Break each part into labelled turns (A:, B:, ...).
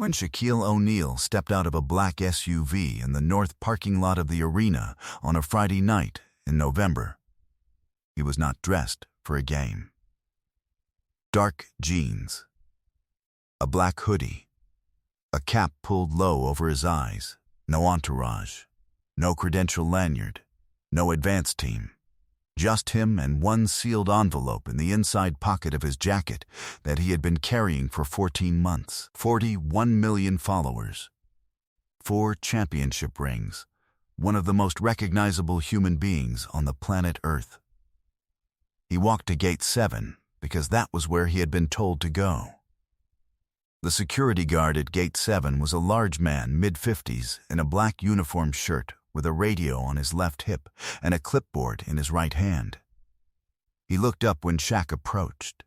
A: When Shaquille O'Neal stepped out of a black SUV in the north parking lot of the arena on a Friday night in November, he was not dressed for a game. Dark jeans, a black hoodie, a cap pulled low over his eyes, no entourage, no credential lanyard, no advance team. Just him and one sealed envelope in the inside pocket of his jacket that he had been carrying for 14 months. 41 million followers. 4 championship rings. One of the most recognizable human beings on the planet Earth. He walked to Gate 7 because that was where he had been told to go. The security guard at Gate 7 was a large man, mid-50s, in a black uniform shirt with a radio on his left hip and a clipboard in his right hand. He looked up when Shaq approached.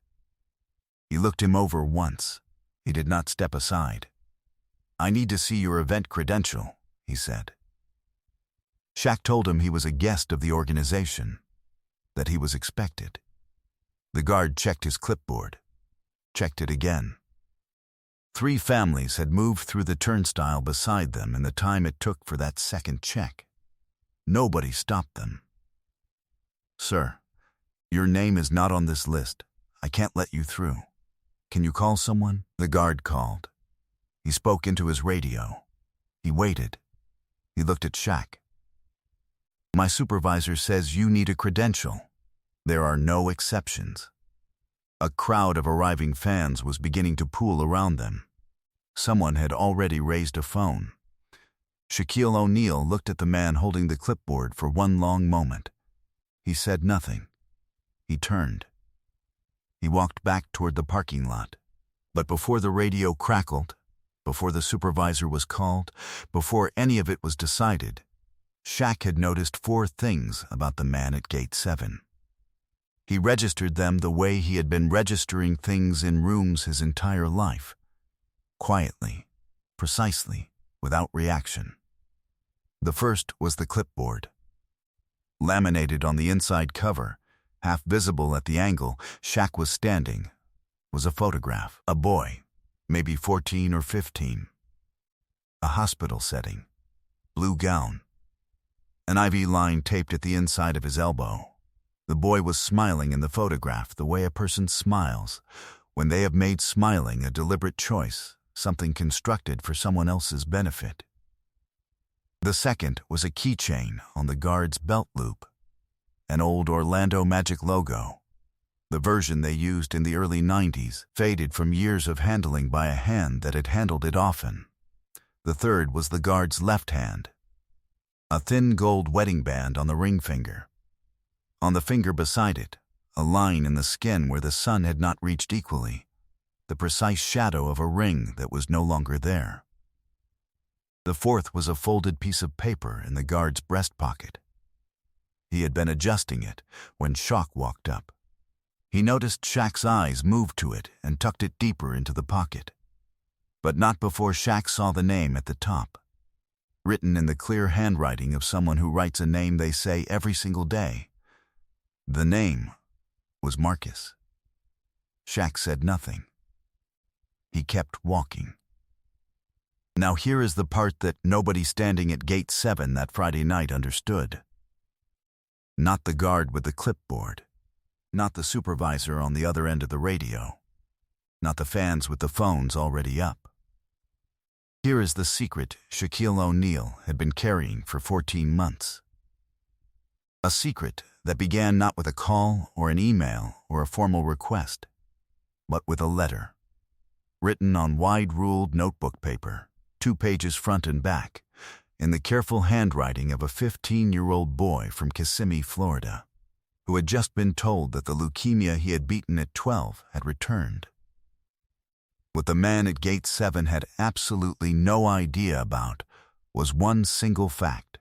A: He looked him over once. He did not step aside. "I need to see your event credential," he said. Shaq told him he was a guest of the organization, that he was expected. The guard checked his clipboard, checked it again. 3 families had moved through the turnstile beside them in the time it took for that second check. Nobody stopped them. "Sir, your name is not on this list. I can't let you through. Can you call someone?" The guard called. He spoke into his radio. He waited. He looked at Shaq. "My supervisor says you need a credential. There are no exceptions." A crowd of arriving fans was beginning to pool around them. Someone had already raised a phone. Shaquille O'Neal looked at the man holding the clipboard for one long moment. He said nothing. He turned. He walked back toward the parking lot. But before the radio crackled, before the supervisor was called, before any of it was decided, Shaq had noticed 4 things about the man at Gate 7. He registered them the way he had been registering things in rooms his entire life. Quietly, precisely, without reaction. The first was the clipboard. Laminated on the inside cover, half visible at the angle Shaq was standing, was a photograph. A boy, maybe 14 or 15. A hospital setting. Blue gown. An IV line taped at the inside of his elbow. The boy was smiling in the photograph the way a person smiles when they have made smiling a deliberate choice, something constructed for someone else's benefit. The second was a keychain on the guard's belt loop, an old Orlando Magic logo, the version they used in the early 90s, faded from years of handling by a hand that had handled it often. The third was the guard's left hand, a thin gold wedding band on the ring finger. On the finger beside it, a line in the skin where the sun had not reached equally, the precise shadow of a ring that was no longer there. The fourth was a folded piece of paper in the guard's breast pocket. He had been adjusting it when Shaq walked up. He noticed Shaq's eyes move to it and tucked it deeper into the pocket. But not before Shaq saw the name at the top, written in the clear handwriting of someone who writes a name they say every single day. The name was Marcus. Shaq said nothing. He kept walking. Now here is the part that nobody standing at Gate 7 that Friday night understood. Not the guard with the clipboard. Not the supervisor on the other end of the radio. Not the fans with the phones already up. Here is the secret Shaquille O'Neal had been carrying for 14 months. A secret that began not with a call or an email or a formal request, but with a letter, written on wide-ruled notebook paper, 2 pages front and back, in the careful handwriting of a 15-year-old boy from Kissimmee, Florida, who had just been told that the leukemia he had beaten at 12 had returned. What the man at Gate 7 had absolutely no idea about was one single fact.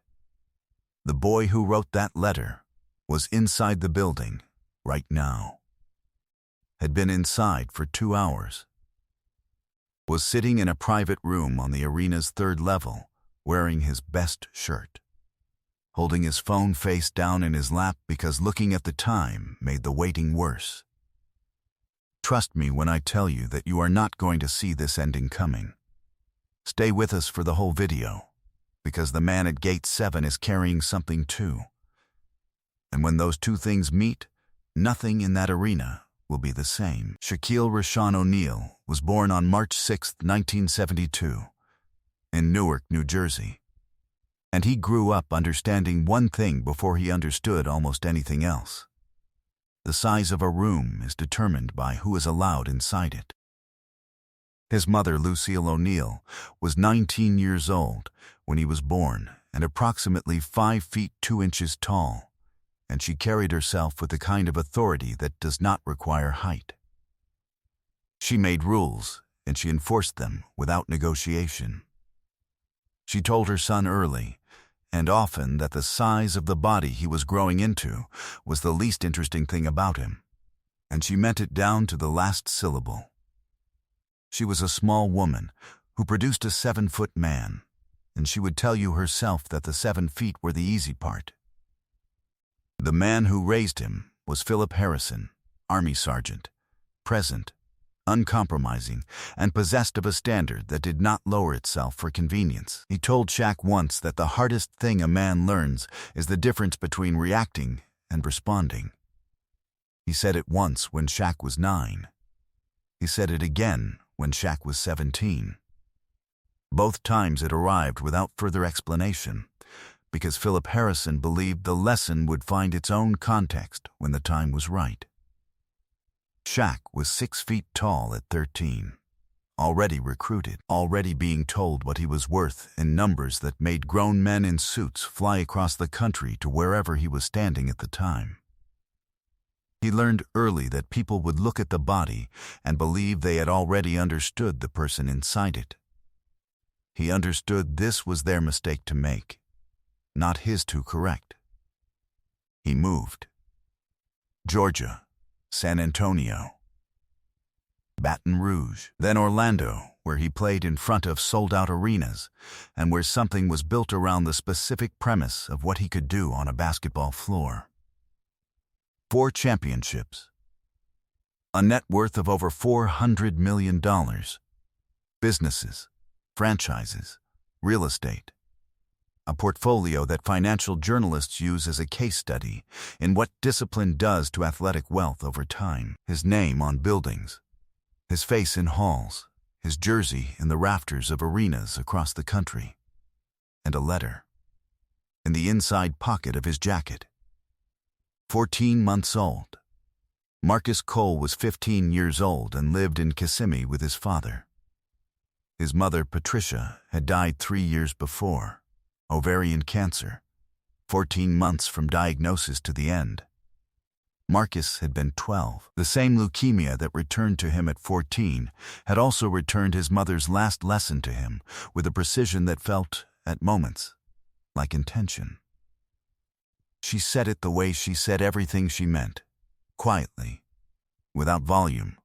A: The boy who wrote that letter was inside the building right now. Had been inside for 2 hours. Was sitting in a private room on the arena's 3rd level, wearing his best shirt. Holding his phone face down in his lap because looking at the time made the waiting worse. Trust me when I tell you that you are not going to see this ending coming. Stay with us for the whole video, because the man at gate 7 is carrying something too. And when those two things meet, nothing in that arena will be the same. Shaquille Rashawn O'Neal was born on March 6, 1972, in Newark, New Jersey. And he grew up understanding one thing before he understood almost anything else. The size of a room is determined by who is allowed inside it. His mother, Lucille O'Neal, was 19 years old when he was born and approximately 5 feet 2 inches tall, and she carried herself with the kind of authority that does not require height. She made rules, and she enforced them without negotiation. She told her son early, and often, that the size of the body he was growing into was the least interesting thing about him, and she meant it down to the last syllable. She was a small woman who produced a 7-foot man, and she would tell you herself that the 7 feet were the easy part. The man who raised him was Philip Harrison, Army Sergeant, present, uncompromising, and possessed of a standard that did not lower itself for convenience. He told Shaq once that the hardest thing a man learns is the difference between reacting and responding. He said it once when Shaq was 9. He said it again when Shaq was 17. Both times it arrived without further explanation, because Philip Harrison believed the lesson would find its own context when the time was right. Shaq was 6 feet tall at 13, already recruited, already being told what he was worth in numbers that made grown men in suits fly across the country to wherever he was standing at the time. He learned early that people would look at the body and believe they had already understood the person inside it. He understood this was their mistake to make, not his to correct. He moved. Georgia, San Antonio, Baton Rouge, then Orlando, where he played in front of sold-out arenas and where something was built around the specific premise of what he could do on a basketball floor. 4 championships, a net worth of over $400 million, businesses, franchises, real estate, a portfolio that financial journalists use as a case study in what discipline does to athletic wealth over time. His name on buildings, his face in halls, his jersey in the rafters of arenas across the country, and a letter in the inside pocket of his jacket. 14 months old. Marcus Cole was 15 years old and lived in Kissimmee with his father. His mother, Patricia, had died 3 years before, ovarian cancer, 14 months from diagnosis to the end. Marcus had been 12. The same leukemia that returned to him at 14 had also returned his mother's last lesson to him with a precision that felt, at moments, like intention. She said it the way she said everything she meant, quietly, without volume,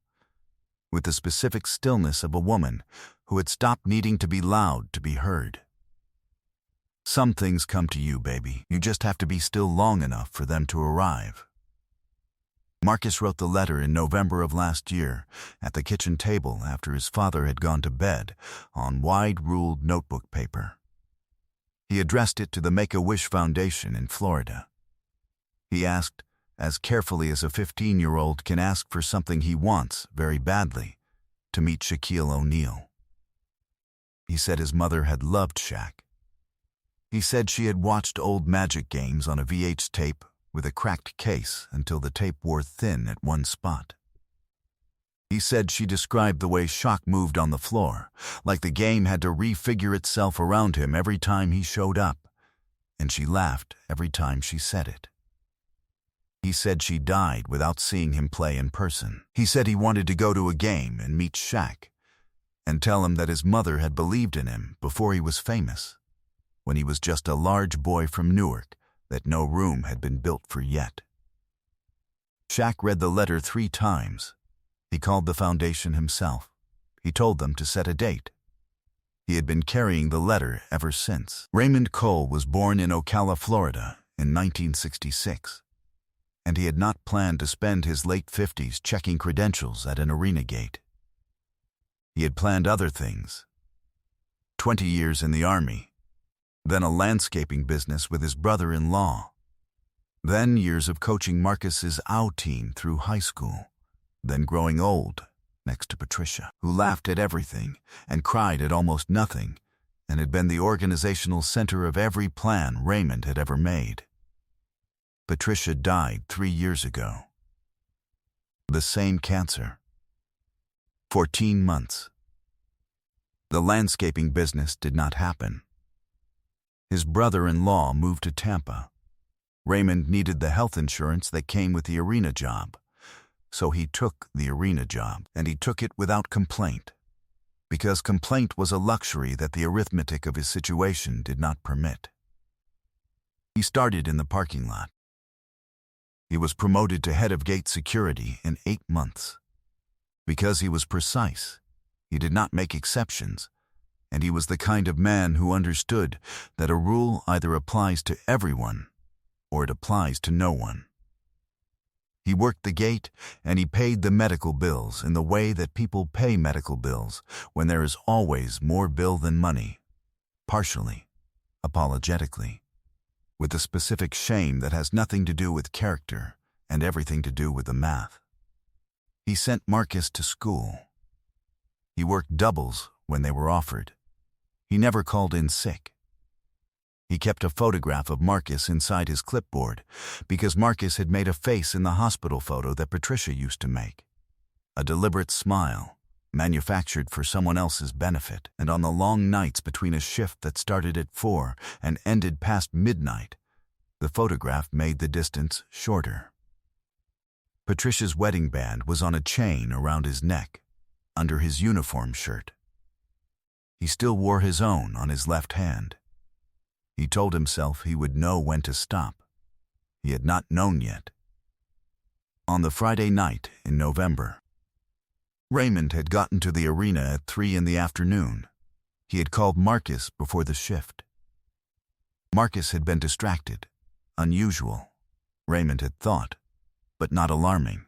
A: with the specific stillness of a woman who had stopped needing to be loud to be heard. Some things come to you, baby. You just have to be still long enough for them to arrive. Marcus wrote the letter in November of last year at the kitchen table after his father had gone to bed on wide-ruled notebook paper. He addressed it to the Make-A-Wish Foundation in Florida. He asked, as carefully as a 15-year-old can ask for something he wants very badly, to meet Shaquille O'Neal. He said his mother had loved Shaq. He said she had watched old Magic games on a VH tape with a cracked case until the tape wore thin at one spot. He said she described the way Shaq moved on the floor, like the game had to refigure itself around him every time he showed up, and she laughed every time she said it. He said she died without seeing him play in person. He said he wanted to go to a game and meet Shaq, and tell him that his mother had believed in him before he was famous, when he was just a large boy from Newark that no room had been built for yet. Shaq read the letter 3 times. He called the foundation himself. He told them to set a date. He had been carrying the letter ever since. Raymond Cole was born in Ocala, Florida in 1966, and he had not planned to spend his late 50s checking credentials at an arena gate. He had planned other things. 20 years in the Army, then a landscaping business with his brother-in-law, then years of coaching Marcus's OW team through high school, then growing old next to Patricia, who laughed at everything and cried at almost nothing, and had been the organizational center of every plan Raymond had ever made. Patricia died 3 years ago. The same cancer. 14 months. The landscaping business did not happen. His brother-in-law moved to Tampa. Raymond needed the health insurance that came with the arena job, so he took the arena job, and he took it without complaint, because complaint was a luxury that the arithmetic of his situation did not permit. He started in the parking lot. He was promoted to head of gate security in 8 months. Because he was precise, he did not make exceptions, and he was the kind of man who understood that a rule either applies to everyone or it applies to no one. He worked the gate and he paid the medical bills in the way that people pay medical bills when there is always more bill than money, partially, apologetically, with a specific shame that has nothing to do with character and everything to do with the math. He sent Marcus to school. He worked doubles when they were offered. He never called in sick. He kept a photograph of Marcus inside his clipboard because Marcus had made a face in the hospital photo that Patricia used to make. A deliberate smile, manufactured for someone else's benefit, and on the long nights between a shift that started at 4 and ended past midnight, the photograph made the distance shorter. Patricia's wedding band was on a chain around his neck, under his uniform shirt. He still wore his own on his left hand. He told himself he would know when to stop. He had not known yet. On the Friday night in November, Raymond had gotten to the arena at 3 in the afternoon. He had called Marcus before the shift. Marcus had been distracted, unusual, Raymond had thought, but not alarming.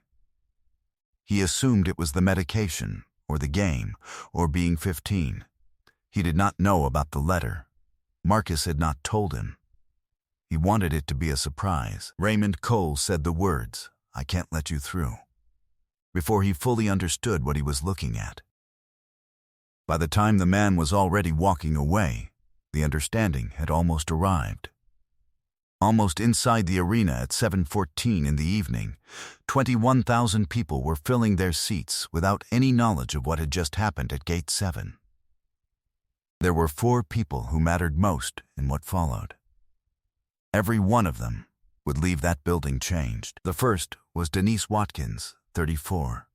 A: He assumed it was the medication, or the game, or being 15. He did not know about the letter. Marcus had not told him. He wanted it to be a surprise. Raymond Cole said the words, "I can't let you through," before he fully understood what he was looking at. By the time the man was already walking away, the understanding had almost arrived. Almost inside the arena at 7:14 in the evening, 21,000 people were filling their seats without any knowledge of what had just happened at Gate 7. There were 4 people who mattered most in what followed. Every one of them would leave that building changed. The first was Denise Watkins, 34,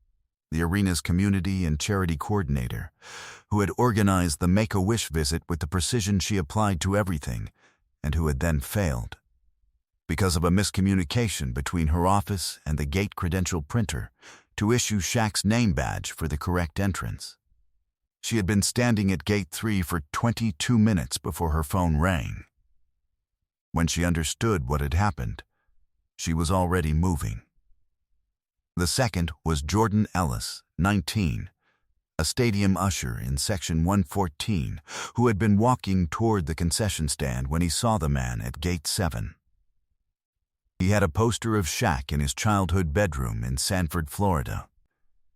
A: the arena's community and charity coordinator, who had organized the Make-A-Wish visit with the precision she applied to everything, and who had then failed because of a miscommunication between her office and the gate credential printer to issue Shaq's name badge for the correct entrance. She had been standing at Gate 3 for 22 minutes before her phone rang. When she understood what had happened, she was already moving. The second was Jordan Ellis, 19, a stadium usher in Section 114, who had been walking toward the concession stand when he saw the man at Gate 7. He had a poster of Shaq in his childhood bedroom in Sanford, Florida.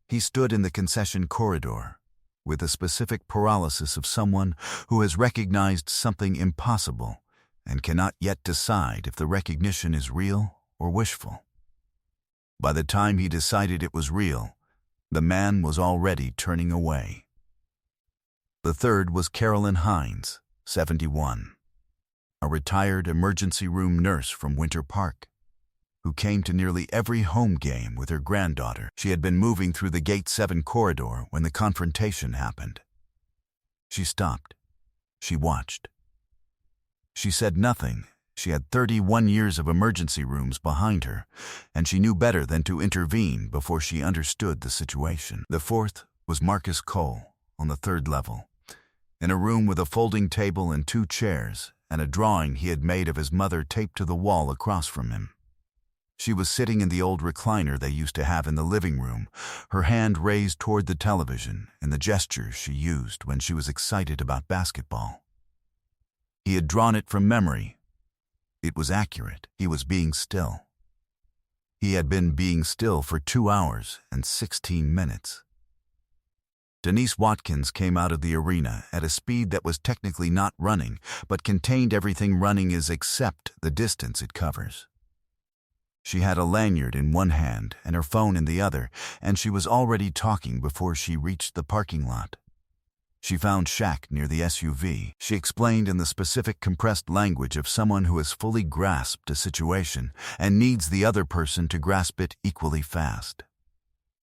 A: He stood in the concession corridor, with a specific paralysis of someone who has recognized something impossible and cannot yet decide if the recognition is real or wishful. By the time he decided it was real, the man was already turning away. The third was Carolyn Hines, 71, a retired emergency room nurse from Winter Park, who came to nearly every home game with her granddaughter. She had been moving through the Gate 7 corridor when the confrontation happened. She stopped. She watched. She said nothing. She had 31 years of emergency rooms behind her, and she knew better than to intervene before she understood the situation. The fourth was Marcus Cole, on the 3rd level, in a room with a folding table and 2 chairs, and a drawing he had made of his mother taped to the wall across from him. She was sitting in the old recliner they used to have in the living room, her hand raised toward the television in the gesture she used when she was excited about basketball. He had drawn it from memory. It was accurate. He was being still. He had been being still for 2 hours and 16 minutes. Denise Watkins came out of the arena at a speed that was technically not running, but contained everything running is except the distance it covers. She had a lanyard in one hand and her phone in the other, and she was already talking before she reached the parking lot. She found Shaq near the SUV. She explained in the specific compressed language of someone who has fully grasped a situation and needs the other person to grasp it equally fast.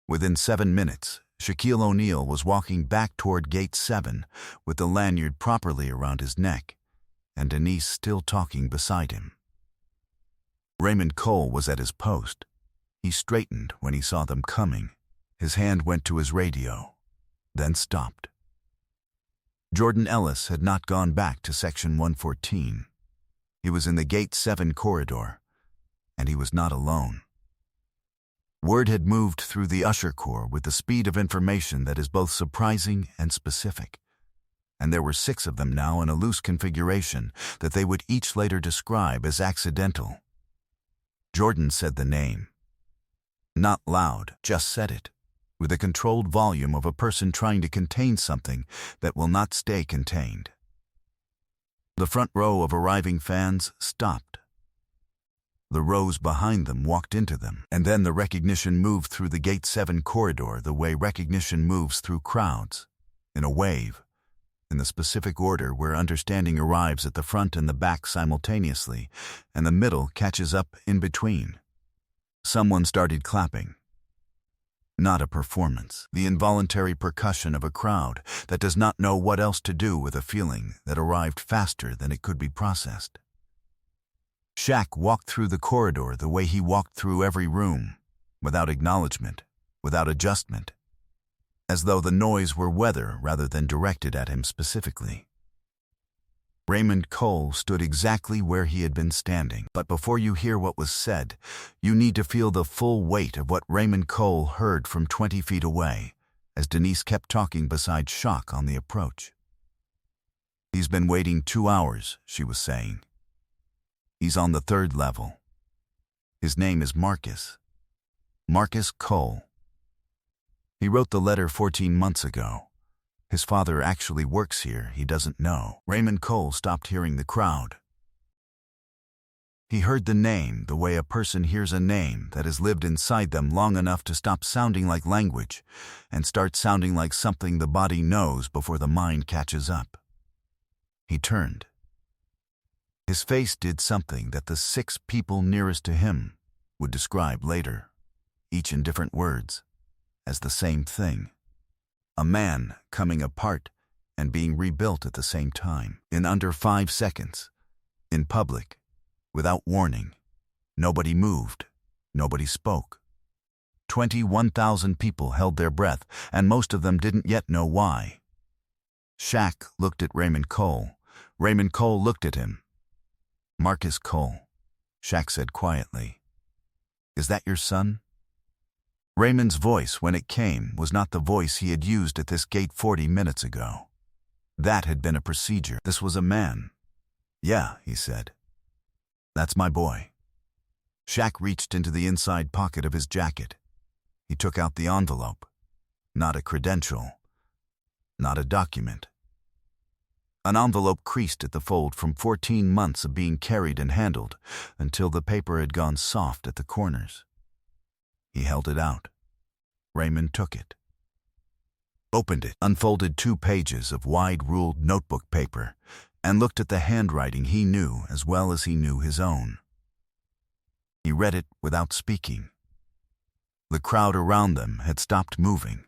A: Within 7 minutes, Shaquille O'Neal was walking back toward Gate 7 with the lanyard properly around his neck, and Denise still talking beside him. Raymond Cole was at his post. He straightened when he saw them coming. His hand went to his radio, then stopped. Jordan Ellis had not gone back to Section 114. He was in the Gate 7 corridor, and he was not alone. Word had moved through the Usher Corps with the speed of information that is both surprising and specific, and there were 6 of them now in a loose configuration that they would each later describe as accidental. Jordan said the name. Not loud, just said it, with a controlled volume of a person trying to contain something that will not stay contained. The front row of arriving fans stopped. The rows behind them walked into them, and then the recognition moved through the Gate 7 corridor the way recognition moves through crowds, in a wave, in the specific order where understanding arrives at the front and the back simultaneously, and the middle catches up in between. Someone started clapping. Not a performance, the involuntary percussion of a crowd that does not know what else to do with a feeling that arrived faster than it could be processed. Shaq walked through the corridor the way he walked through every room, without acknowledgement, without adjustment, as though the noise were weather rather than directed at him specifically. Raymond Cole stood exactly where he had been standing, but before you hear what was said, you need to feel the full weight of what Raymond Cole heard from 20 feet away, as Denise kept talking beside Shaq on the approach. He's been waiting 2 hours, she was saying. He's on the 3rd level. His name is Marcus. Marcus Cole. He wrote the letter 14 months ago. His father actually works here, he doesn't know. Raymond Cole stopped hearing the crowd. He heard the name the way a person hears a name that has lived inside them long enough to stop sounding like language and start sounding like something the body knows before the mind catches up. He turned. His face did something that the 6 people nearest to him would describe later, each in different words, as the same thing. A man coming apart and being rebuilt at the same time, in under 5 seconds, in public, without warning. Nobody moved, nobody spoke. 21,000 people held their breath, and most of them didn't yet know why. Shaq looked at Raymond Cole. Raymond Cole looked at him. Marcus Cole, Shaq said quietly. Is that your son? Raymond's voice, when it came, was not the voice he had used at this gate 40 minutes ago. That had been a procedure. This was a man. Yeah, he said. That's my boy. Shaq reached into the inside pocket of his jacket. He took out the envelope. Not a credential. Not a document. An envelope creased at the fold from 14 months of being carried and handled until the paper had gone soft at the corners. He held it out. Raymond took it. Opened it, unfolded 2 pages of wide-ruled notebook paper, and looked at the handwriting he knew as well as he knew his own. He read it without speaking. The crowd around them had stopped moving.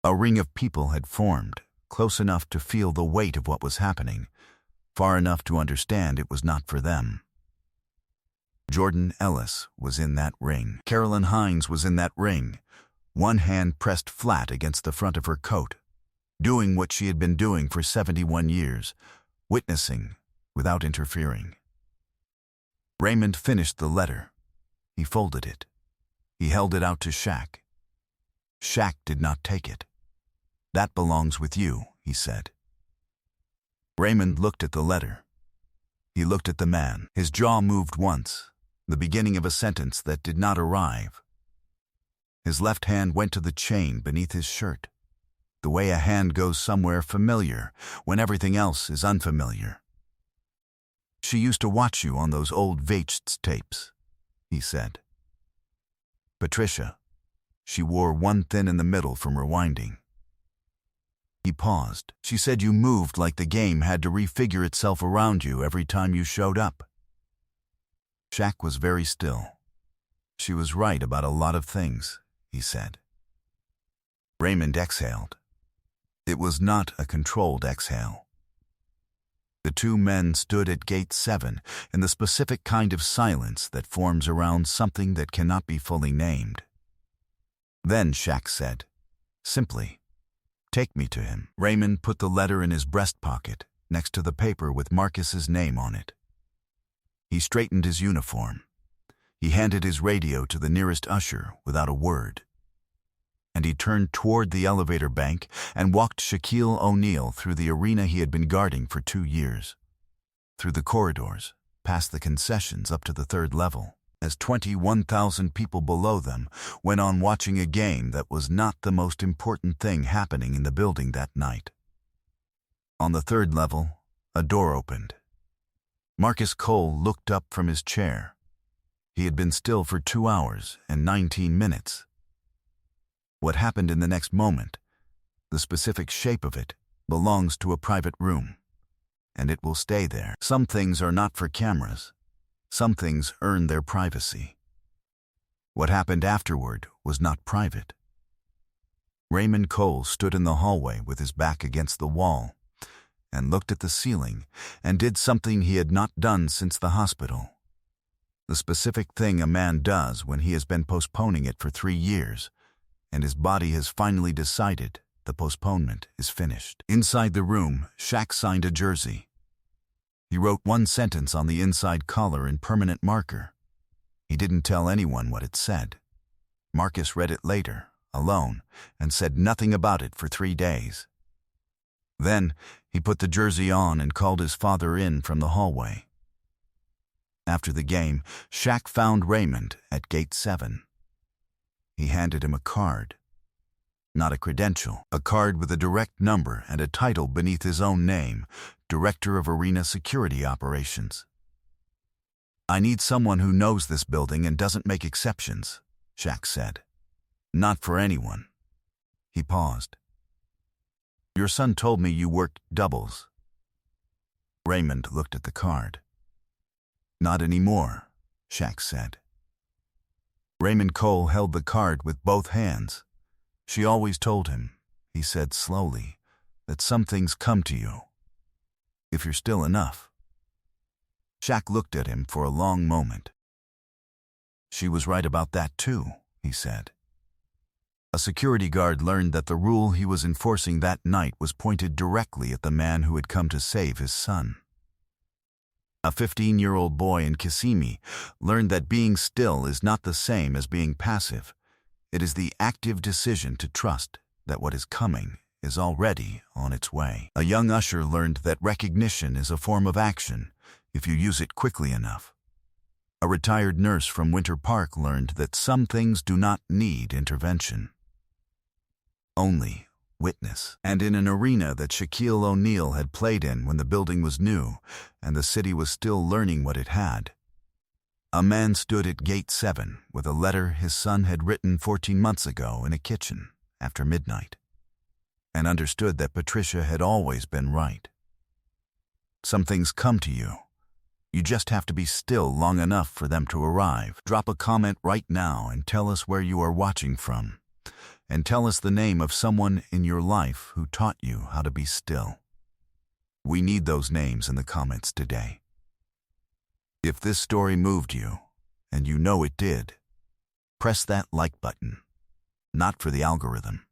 A: A ring of people had formed, close enough to feel the weight of what was happening, far enough to understand it was not for them. Jordan Ellis was in that ring. Carolyn Hines was in that ring, one hand pressed flat against the front of her coat, doing what she had been doing for 71 years, witnessing without interfering. Raymond finished the letter, He folded it. He held it out to Shaq. Shaq did not take it. "That belongs with you," he said. Raymond looked at the letter. He looked at the man. His jaw moved once, the beginning of a sentence that did not arrive. His left hand went to the chain beneath his shirt, the way a hand goes somewhere familiar when everything else is unfamiliar. "She used to watch you on those old Vates tapes," he said. "Patricia. She wore one thin in the middle from rewinding." He paused. "She said you moved like the game had to refigure itself around you every time you showed up." Shaq was very still. "She was right about a lot of things," he said. Raymond exhaled. It was not a controlled exhale. The two men stood at Gate 7 in the specific kind of silence that forms around something that cannot be fully named. Then Shaq said, simply, "Take me to him." Raymond put the letter in his breast pocket, next to the paper with Marcus's name on it. He straightened his uniform. He handed his radio to the nearest usher without a word. And he turned toward the elevator bank and walked Shaquille O'Neal through the arena he had been guarding for 2 years. Through the corridors, past the concessions up to the 3rd level, as 21,000 people below them went on watching a game that was not the most important thing happening in the building that night. On the 3rd level, a door opened. Marcus Cole looked up from his chair. He had been still for 2 hours and 19 minutes. What happened in the next moment, the specific shape of it, belongs to a private room, and it will stay there. Some things are not for cameras. Some things earn their privacy. What happened afterward was not private. Raymond Cole stood in the hallway with his back against the wall and looked at the ceiling and did something he had not done since the hospital. The specific thing a man does when he has been postponing it for 3 years, and his body has finally decided the postponement is finished. Inside the room, Shaq signed a jersey. He wrote one sentence on the inside collar in permanent marker. He didn't tell anyone what it said. Marcus read it later, alone, and said nothing about it for 3 days. Then he put the jersey on and called his father in from the hallway. After the game, Shaq found Raymond at Gate 7. He handed him a card. Not a credential, a card with a direct number and a title beneath his own name, Director of Arena Security Operations. "I need someone who knows this building and doesn't make exceptions," Shaq said. "Not for anyone." He paused. "Your son told me you worked doubles." Raymond looked at the card. "Not anymore," Shaq said. Raymond Cole held the card with both hands. "She always told him," he said slowly, "that some things come to you, if you're still enough." Shaq looked at him for a long moment. "She was right about that too," he said. A security guard learned that the rule he was enforcing that night was pointed directly at the man who had come to save his son. A 15-year-old boy in Kissimmee learned that being still is not the same as being passive. It is the active decision to trust that what is coming is already on its way. A young usher learned that recognition is a form of action if you use it quickly enough. A retired nurse from Winter Park learned that some things do not need intervention, only witness. And in an arena that Shaquille O'Neal had played in when the building was new and the city was still learning what it had, a man stood at Gate 7 with a letter his son had written 14 months ago in a kitchen after midnight, and understood that Patricia had always been right. Some things come to you. You just have to be still long enough for them to arrive. Drop a comment right now and tell us where you are watching from. And tell us the name of someone in your life who taught you how to be still. We need those names in the comments today. If this story moved you, and you know it did, press that like button. Not for the algorithm.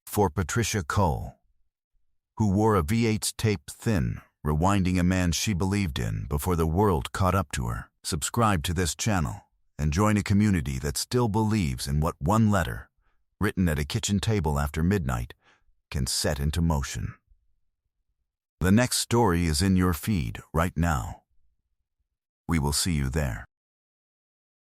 A: For Patricia Cole, who wore a V8 tape thin, rewinding a man she believed in before the world caught up to her. Subscribe to this channel and join a community that still believes in what one letter, written at a kitchen table after midnight, can set into motion. The next story is in your feed right now. We will see you there.